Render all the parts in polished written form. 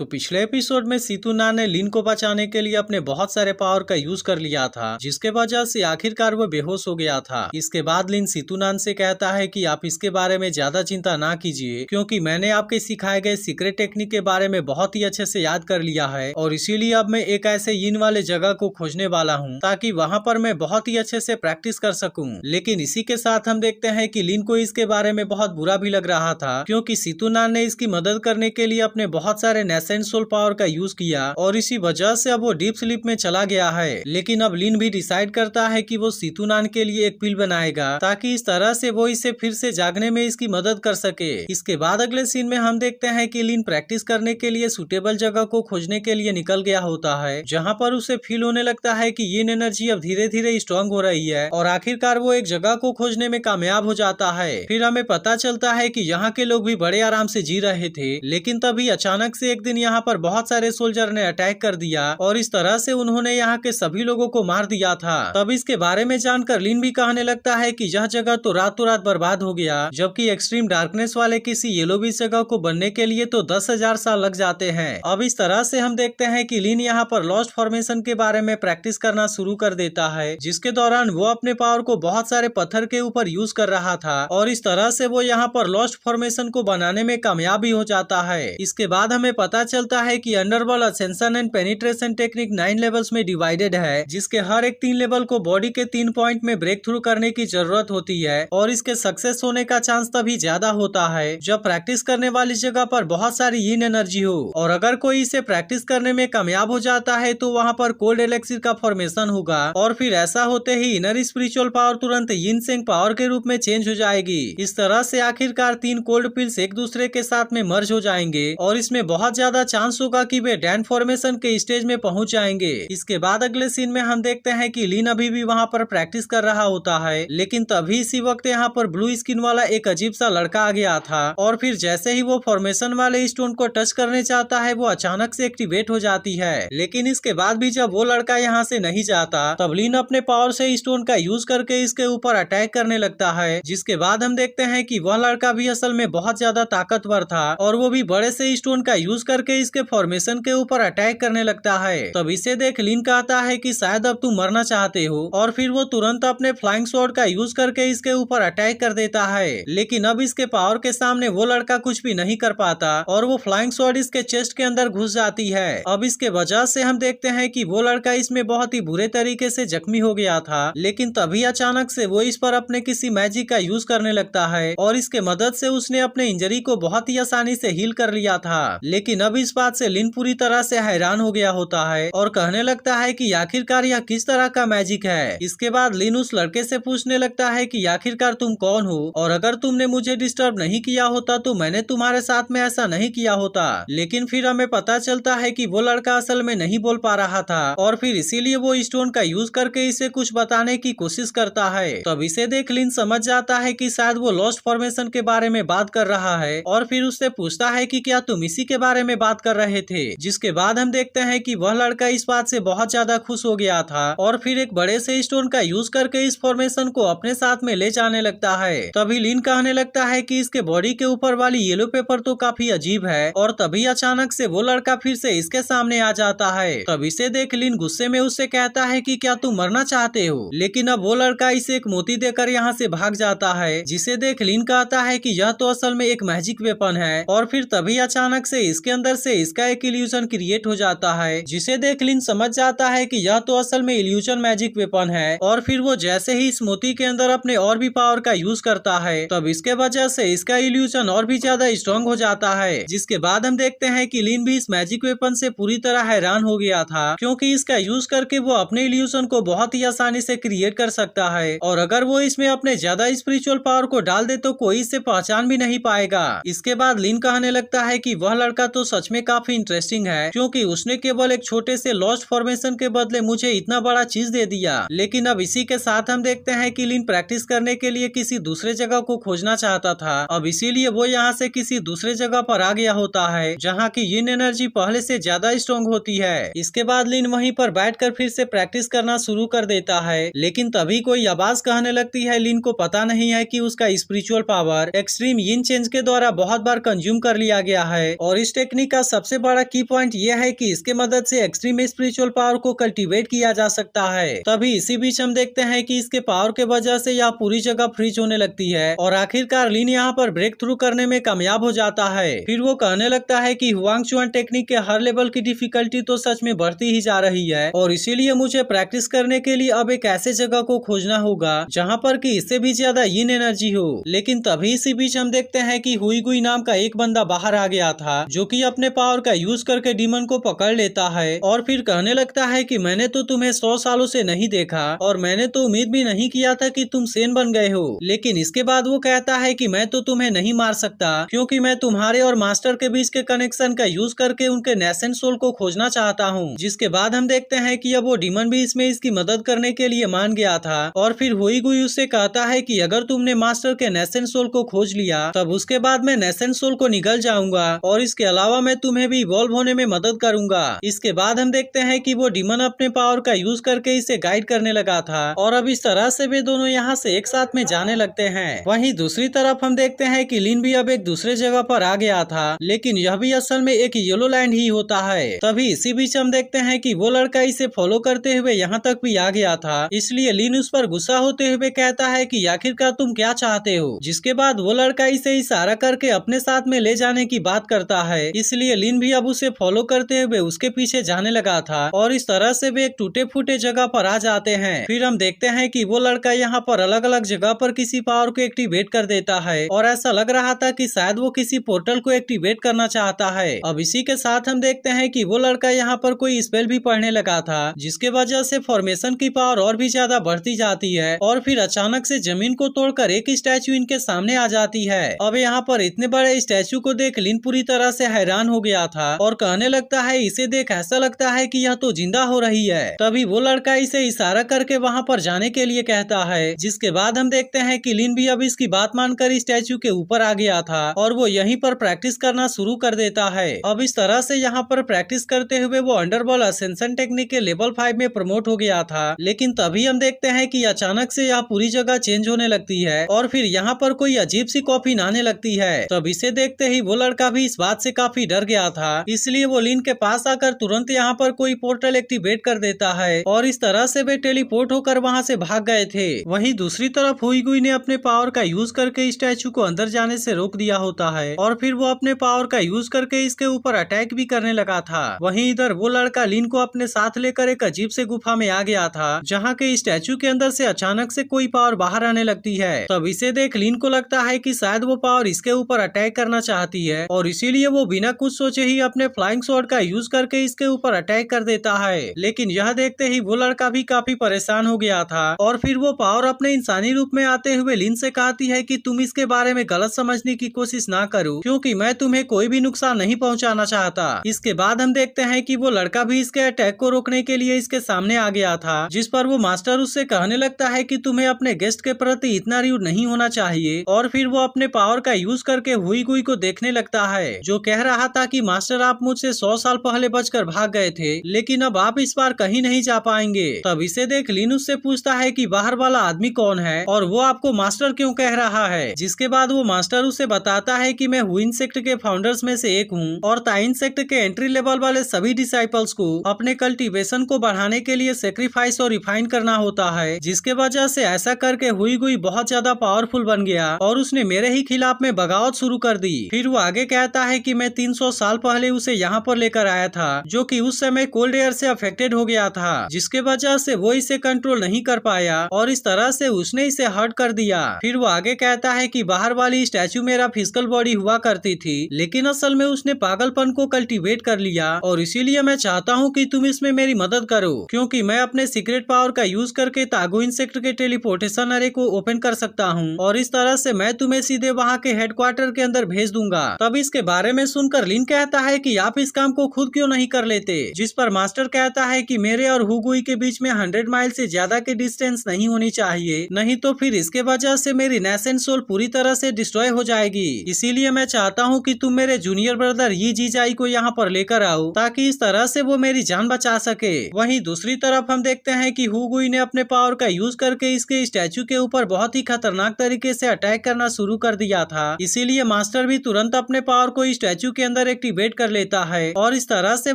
तो पिछले एपिसोड में सीतूनान ने लिन को बचाने के लिए अपने बहुत सारे पावर का यूज कर लिया था, जिसके वजह से आखिरकार वो बेहोश हो गया था। इसके बाद लिन सीतूनान से कहता है कि आप इसके बारे में ज्यादा चिंता ना कीजिए, क्योंकि मैंने आपके सिखाए गए सीक्रेट टेक्निक के बारे में बहुत ही अच्छे से याद कर लिया है और इसीलिए अब मैं एक ऐसे यिन वाले जगह को खोजने वाला हूँ ताकि वहाँ पर मैं बहुत ही अच्छे से प्रैक्टिस कर सकूँ। लेकिन इसी के साथ हम देखते हैं कि लिन को इसके बारे में बहुत बुरा भी लग रहा था, क्योंकि सीतूनान ने इसकी मदद करने के लिए अपने बहुत सारे नेसेंट सोल पावर का यूज किया और इसी वजह से अब वो डीप स्लीप में चला गया है। लेकिन अब लिन भी डिसाइड करता है कि वो सीतूनान के लिए एक पिल बनाएगा ताकि इस तरह से वो इसे फिर से जागने में इसकी मदद कर सके। इसके बाद अगले सीन में हम देखते हैं कि लिन प्रैक्टिस करने के लिए सुटेबल जगह को खोजने के लिए निकल गया होता है, जहाँ पर उसे फील होने लगता है कि यिन एनर्जी अब धीरे धीरे स्ट्रॉन्ग हो रही है और आखिरकार वो एक जगह को खोजने में कामयाब हो जाता है। फिर हमें पता चलता है कि यहाँ के लोग भी बड़े आराम से जी रहे थे, लेकिन तभी अचानक से एक दिन यहाँ पर बहुत सारे सोल्जर ने अटैक कर दिया और इस तरह से उन्होंने यहाँ के सभी लोगों को मार दिया था। तब इसके बारे में जानकर लिन भी कहने लगता है कि यह जगह तो रातों रात बर्बाद हो गया, जबकि एक्सट्रीम डार्कनेस वाले किसी येलो बीच जगह को बनने के लिए तो 10,000 साल लग जाते हैं। अब इस तरह से हम देखते हैं कि लिन यहाँ पर लॉस्ट फॉर्मेशन के बारे में प्रैक्टिस करना शुरू कर देता है, जिसके दौरान वो अपने पावर को बहुत सारे पत्थर के ऊपर यूज कर रहा था और इस तरह से वो यहाँ पर लॉस्ट फॉर्मेशन को बनाने में कामयाब भी हो जाता है। इसके बाद हमें पता चलता है कि underworld ascension and penetration technique 9 levels में डिवाइडेड है, जिसके हर एक 3 लेवल को बॉडी के 3 पॉइंट में ब्रेक थ्रू करने की जरूरत होती है और इसके सक्सेस होने का चांस तभी ज्यादा होता है जब प्रैक्टिस करने वाली जगह पर बहुत सारी यिन एनर्जी हो, और अगर कोई इसे प्रैक्टिस करने में कामयाब हो जाता है तो वहाँ पर कोल्ड एलेक्सिर का फॉर्मेशन होगा और फिर ऐसा होते ही इनर स्पिरिचुअल पावर तुरंत यिन सेंग पावर के रूप में चेंज हो जाएगी। इस तरह से आखिरकार 3 कोल्ड पिल्स एक दूसरे के साथ में मर्ज हो जाएंगे और इसमें बहुत ज्यादा चांस होगा कि वे डैन फॉर्मेशन के स्टेज में पहुंच जाएंगे। इसके बाद अगले सीन में हम देखते हैं कि लिन अभी भी वहां पर प्रैक्टिस कर रहा होता है, लेकिन तभी इसी वक्त यहाँ पर ब्लू स्किन वाला एक अजीब सा लड़का आ गया था और फिर जैसे ही वो फॉर्मेशन वाले स्टोन को टच करने चाहता है वो अचानक से एक्टिवेट हो जाती है। लेकिन इसके बाद भी जब वो लड़का यहाँ से नहीं जाता तब लिन अपने पावर से स्टोन का यूज करके इसके ऊपर अटैक करने लगता है, जिसके बाद हम देखते हैं कि वह लड़का भी असल में बहुत ज्यादा ताकतवर था और वो भी बड़े से स्टोन का यूज करके इसके फॉर्मेशन के ऊपर अटैक करने लगता है। तब इसे देख लिन कहता है कि शायद अब तुम मरना चाहते हो और फिर वो तुरंत अपने फ्लाइंग स्वॉर्ड का यूज करके इसके ऊपर अटैक कर देता है। लेकिन अब इसके पावर के सामने वो लड़का कुछ भी नहीं कर पाता और वो फ्लाइंग स्वॉर्ड इसके चेस्ट के अंदर घुस जाती है। अब इसके वजह से हम देखते हैं कि वो लड़का इसमें बहुत ही बुरे तरीके से जख्मी हो गया था, लेकिन तभी अचानक से वो इस पर अपने किसी मैजिक का यूज करने लगता है और इसके मदद से उसने अपने इंजरी को बहुत ही आसानी से हील कर लिया था। लेकिन अब इस बात से लिन पूरी तरह से हैरान हो गया होता है और कहने लगता है कि आखिरकार यह किस तरह का मैजिक है। इसके बाद लिन उस लड़के से पूछने लगता है कि आखिरकार तुम कौन हो और अगर तुमने मुझे डिस्टर्ब नहीं किया होता तो मैंने तुम्हारे साथ में ऐसा नहीं किया होता। लेकिन फिर हमें पता चलता है कि वो लड़का असल में नहीं बोल पा रहा था और फिर इसीलिए वो स्टोन का यूज करके इसे कुछ बताने की कोशिश करता है। तब इसे देख लिन समझ जाता है कि शायद वो लॉस्ट फॉर्मेशन के बारे में बात कर रहा है और फिर उससे पूछता है कि क्या तुम इसी के बारे में बात कर रहे थे। जिसके बाद हम देखते हैं कि वह लड़का इस बात से बहुत ज्यादा खुश हो गया था और फिर एक बड़े से स्टोन का यूज करके इस फॉर्मेशन को अपने साथ में ले जाने लगता है। तभी लिन कहने लगता है कि इसके बॉडी के ऊपर वाली येलो पेपर तो काफी अजीब है और तभी अचानक से वो लड़का फिर से इसके सामने आ जाता है। तब इसे देख लिन गुस्से में उससे कहता है कि क्या तुम मरना चाहते हो, लेकिन अब वो लड़का इसे एक मोती देकर यहाँ से भाग जाता है, जिसे देख लिन कहता है कि यह तो असल में एक मैजिक वेपन है और फिर तभी अचानक से इसके अंदर से इसका एक इल्यूजन क्रिएट हो जाता है, जिसे देख लिन समझ जाता है कि यह तो असल में इल्यूजन मैजिक वेपन है और फिर वो जैसे ही इस मोती के अंदर अपने और भी पावर का यूज करता है तब इसके वजह से इसका इल्यूजन और भी ज्यादा स्ट्रॉन्ग हो जाता है। जिसके बाद हम देखते हैं कि लिन भी इस मैजिक वेपन से पूरी तरह हैरान हो गया था, क्योंकि इसका यूज करके वो अपने इल्यूजन को बहुत ही आसानी से क्रिएट कर सकता है और अगर वो इसमें अपने ज्यादा स्पिरिचुअल पावर को डाल दे तो कोई इसे पहचान भी नहीं पाएगा। इसके बाद लिन कहने लगता है कि वह लड़का तो सच में काफी इंटरेस्टिंग है, क्योंकि उसने केवल एक छोटे से लॉस्ट फॉर्मेशन के बदले मुझे इतना बड़ा चीज दे दिया। लेकिन अब इसी के साथ हम देखते हैं कि लिन प्रैक्टिस करने के लिए किसी दूसरे जगह को खोजना चाहता था, अब इसीलिए वो यहाँ से किसी दूसरे जगह पर आ गया होता है जहाँ की यिन एनर्जी पहले से ज्यादा स्ट्रॉन्ग होती है। इसके बाद लिन वहीं पर बैठकर फिर से प्रैक्टिस करना शुरू कर देता है, लेकिन तभी कोई आवाज कहने लगती है। लिन को पता नहीं है कि उसका स्पिरिचुअल पावर एक्सट्रीम यिन चेंज के द्वारा बहुत बार कंज्यूम कर लिया गया है और इस टेक्निक का सबसे बड़ा की पॉइंट यह है कि इसके मदद से एक्सट्रीम स्पिरिचुअल पावर को कल्टीवेट किया जा सकता है। तभी इसी बीच हम देखते हैं कि इसके पावर के वजह से यह पूरी जगह फ्रीज होने लगती है और आखिरकार लिन यहाँ पर ब्रेक थ्रू करने में कामयाब हो जाता है। फिर वो कहने लगता है कि हुआंग चुआन टेक्निक के हर लेवल की डिफिकल्टी तो सच में बढ़ती ही जा रही है और इसीलिए मुझे प्रैक्टिस करने के लिए अब एक ऐसे जगह को खोजना होगा जहाँ पर कि इससे भी ज्यादा यिन एनर्जी हो। लेकिन तभी इसी बीच हम देखते हैं कि हुई गुई नाम का एक बंदा बाहर आ गया था जो कि अपने पावर का यूज करके डीमन को पकड़ लेता है और फिर कहने लगता है कि मैंने तो तुम्हें 100 सालों से नहीं देखा और मैंने तो उम्मीद भी नहीं किया था कि तुम सेन बन गए हो। लेकिन इसके बाद वो कहता है कि मैं तो तुम्हें नहीं मार सकता क्योंकि मैं तुम्हारे और मास्टर के बीच के कनेक्शन का यूज करके उनके नेसेंट सोल को खोजना चाहता हूँ। जिसके बाद हम देखते हैं कि अब वो डीमन भी इसमें इसकी मदद करने के लिए मान गया था और फिर हुई गुई उससे कहता है कि अगर तुमने मास्टर के नेसेंट सोल को खोज लिया तब उसके बाद मैं नेसेंट सोल को निगल जाऊंगा और इसके अलावा मैं तुम्हें भी इवॉल्व होने में मदद करूंगा। इसके बाद हम देखते हैं कि वो डीमन अपने पावर का यूज करके इसे गाइड करने लगा था और अब इस तरह से वे दोनों यहाँ से एक साथ में जाने लगते हैं। वहीं दूसरी तरफ हम देखते हैं कि लिन भी अब एक दूसरे जगह पर आ गया था लेकिन यह भी असल में एक येलो लैंड ही होता है। तभी इसी बीच हम देखते हैं कि वो लड़का इसे फॉलो करते हुए यहाँ तक भी आ गया था, इसलिए लिन उस पर गुस्सा होते हुए कहता है कि आखिरकार तुम क्या चाहते हो। जिसके बाद वो लड़का इसे इशारा करके अपने साथ में ले जाने की बात करता है, इसलिए लिन भी अब उसे फॉलो करते हुए उसके पीछे जाने लगा था और इस तरह से वे एक टूटे फूटे जगह पर आ जाते हैं। फिर हम देखते हैं कि वो लड़का यहाँ पर अलग अलग जगह पर किसी पावर को एक्टिवेट कर देता है और ऐसा लग रहा था कि शायद वो किसी पोर्टल को एक्टिवेट करना चाहता है। अब इसी के साथ हम देखते हैं कि वो लड़का यहाँ पर कोई स्पेल भी पढ़ने लगा था जिसके वजह से फॉर्मेशन की पावर और भी ज्यादा बढ़ती जाती है और फिर अचानक से जमीन को तोड़कर एक स्टैचू इनके सामने आ जाती है। अब यहाँ पर इतने बड़े स्टैचू को देख लिन पूरी तरह से हैरान हो गया था और कहने लगता है इसे देख ऐसा लगता है कि यह तो जिंदा हो रही है। तभी वो लड़का इसे इशारा करके वहाँ पर जाने के लिए कहता है। जिसके बाद हम देखते हैं कि लिन भी अब इसकी बात मानकर स्टैचू के ऊपर आ गया था और वो यहीं पर प्रैक्टिस करना शुरू कर देता है। अब इस तरह से यहाँ पर प्रैक्टिस करते हुए वो अंडरवर्ल्ड असेंशन टेक्निक के लेवल 5 में प्रमोट हो गया था। लेकिन तभी हम देखते हैं कि अचानक से यह पूरी जगह चेंज होने लगती है और फिर यहाँ पर कोई अजीब सी कॉफी आने लगती है। तब इसे देखते ही वो लड़का भी इस बात से काफी डर गया था, इसलिए वो लिन के पास आकर तुरंत यहाँ पर कोई पोर्टल एक्टिवेट कर देता है और इस तरह से वे टेलीपोर्ट होकर वहाँ से भाग गए थे। वहीं दूसरी तरफ हुई गुई ने अपने पावर का यूज करके स्टैचू को अंदर जाने से रोक दिया होता है और फिर वो अपने पावर का यूज करके इसके ऊपर अटैक भी करने लगा था। वहीं इधर वो लड़का लिन को अपने साथ लेकर एक अजीब से गुफा में आ गया था जहाँ के स्टैचू के अंदर से अचानक से कोई पावर बाहर आने लगती है। तब इसे देख लिन को लगता है कि शायद वो पावर इसके ऊपर अटैक करना चाहती है और इसीलिए वो बिना कुछ सोचे ही अपने फ्लाइंग स्वॉर्ड का यूज करके इसके ऊपर अटैक कर देता है। लेकिन यह देखते ही वो लड़का भी काफी परेशान हो गया था और फिर वो पावर अपने इंसानी रूप में आते हुए लिन से कहती है कि तुम इसके बारे में गलत समझने की कोशिश ना करो क्योंकि मैं तुम्हें कोई भी नुकसान नहीं पहुंचाना चाहता। इसके बाद हम देखते हैं कि वो लड़का भी इसके अटैक को रोकने के लिए इसके सामने आ गया था, जिस पर वो मास्टर उससे कहने लगता है कि तुम्हें अपने गेस्ट के प्रति इतना रूड नहीं होना चाहिए और फिर वो अपने पावर का यूज करके हुई गुई को देखने लगता है जो कह रहा था कि मास्टर आप मुझसे 100 साल पहले बचकर भाग गए थे लेकिन अब आप इस बार कहीं नहीं जा पाएंगे। तब इसे देख लिन उससे पूछता है कि बाहर वाला आदमी कौन है और वो आपको मास्टर क्यों कह रहा है। जिसके बाद वो मास्टर उसे बताता है कि मैं हुइन सेक्ट के फाउंडर्स में से एक हूँ और ताइन सेक्ट के एंट्री लेवल वाले सभी डिसाइपल्स को अपने कल्टीवेशन को बढ़ाने के लिए सेक्रीफाइस और रिफाइन करना होता है, जिसके वजह से ऐसा करके हुई गुई बहुत ज्यादा पावरफुल बन गया और उसने मेरे ही खिलाफ में बगावत शुरू कर दी। फिर वो आगे कहता है कि मैं 300 साल पहले उसे यहाँ पर लेकर आया था जो कि उस समय कोल्ड एयर से अफेक्टेड हो गया था, जिसके वजह से वो इसे कंट्रोल नहीं कर पाया और इस तरह से उसने इसे हर्ट कर दिया। फिर वो आगे कहता है कि बाहर वाली स्टैचू मेरा फिजिकल बॉडी हुआ करती थी लेकिन असल में उसने पागलपन को कल्टीवेट कर लिया और इसीलिए मैं चाहता हूँ कि तुम इसमें मेरी मदद करो क्योंकि मैं अपने सीक्रेट पावर का यूज करके तागो इंसेक्ट के टेलीपोर्टेशन अरे को ओपन कर सकता हूँ और इस तरह से मैं तुम्हें सीधे वहाँ के हेडक्वार्टर के अंदर भेज दूंगा। तब इसके बारे में सुनकर लिन कहता है कि आप इस काम को खुद क्यों नहीं कर लेते, जिस पर मास्टर कहता है कि मेरे और हुगुई के बीच में 100 माइल से ज्यादा की डिस्टेंस नहीं होनी चाहिए, नहीं तो फिर इसके वजह से मेरी नेसेंट सोल पूरी तरह से डिस्ट्रॉय हो जाएगी। इसीलिए मैं चाहता हूँ कि तुम मेरे जूनियर ब्रदर यी जीजाई को यहाँ पर लेकर आओ ताकि इस तरह से वो मेरी जान बचा सके। वहीं दूसरी तरफ हम देखते हैं कि हुगुई ने अपने पावर का यूज करके इसके स्टैचू के ऊपर बहुत ही खतरनाक तरीके से अटैक करना शुरू कर दिया था, इसीलिए मास्टर भी तुरंत अपने पावर को स्टैचू के अंदर एक्टिवेट कर लेता है और इस तरह से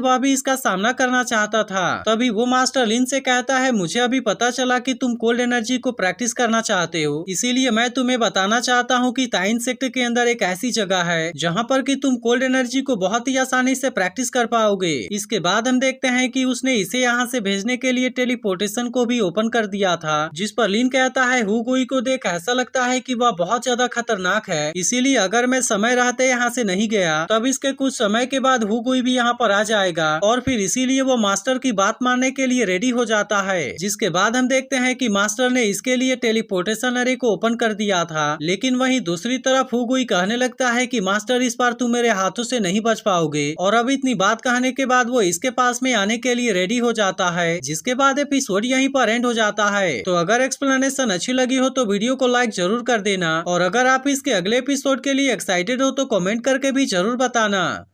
वह भी इसका सामना करना चाहता था। तभी वो मास्टर लिन से कहता है, मुझे अभी पता चला कि तुम कोल्ड एनर्जी को प्रैक्टिस करना चाहते हो, इसीलिए मैं तुम्हें बताना चाहता हूँ कि ताइन सेक्टर के अंदर एक ऐसी जगह है जहाँ पर कि तुम कोल्ड एनर्जी को बहुत ही आसानी से प्रैक्टिस कर पाओगे। इसके बाद हम देखते हैं कि उसने इसे यहाँ से भेजने के लिए टेलीपोर्टेशन को भी ओपन कर दिया था, जिस पर लिन कहता है, हुगोई को देख ऐसा लगता है कि वह बहुत ज्यादा खतरनाक है, इसीलिए अगर मैं समय रहते यहाँ से नहीं गया तब इसके कुछ समय के बाद हुगोई भी यहाँ पर आ जाएगा और फिर इसीलिए वो मास्टर की बात मानने के लिए रेडी हो जाता है। जिसके बाद हम देखते हैं कि मास्टर ने इसके लिए टेलीपोर्टेशन अरे को ओपन कर दिया था, लेकिन वहीं दूसरी तरफ हुगोई कहने लगता है कि मास्टर इस बार तुम मेरे हाथों से नहीं बच पाओगे, और अब इतनी बात कहने के बाद वो इसके पास में आने के लिए रेडी हो जाता है। जिसके बाद एपिसोड यहीं पर एंड हो जाता है। तो अगर एक्सप्लेनेशन अच्छी लगी हो तो वीडियो को लाइक जरूर कर देना, और अगर आप इसके अगले एपिसोड के लिए एक्साइटेड हो तो कमेंट करके भी जरूर बताना।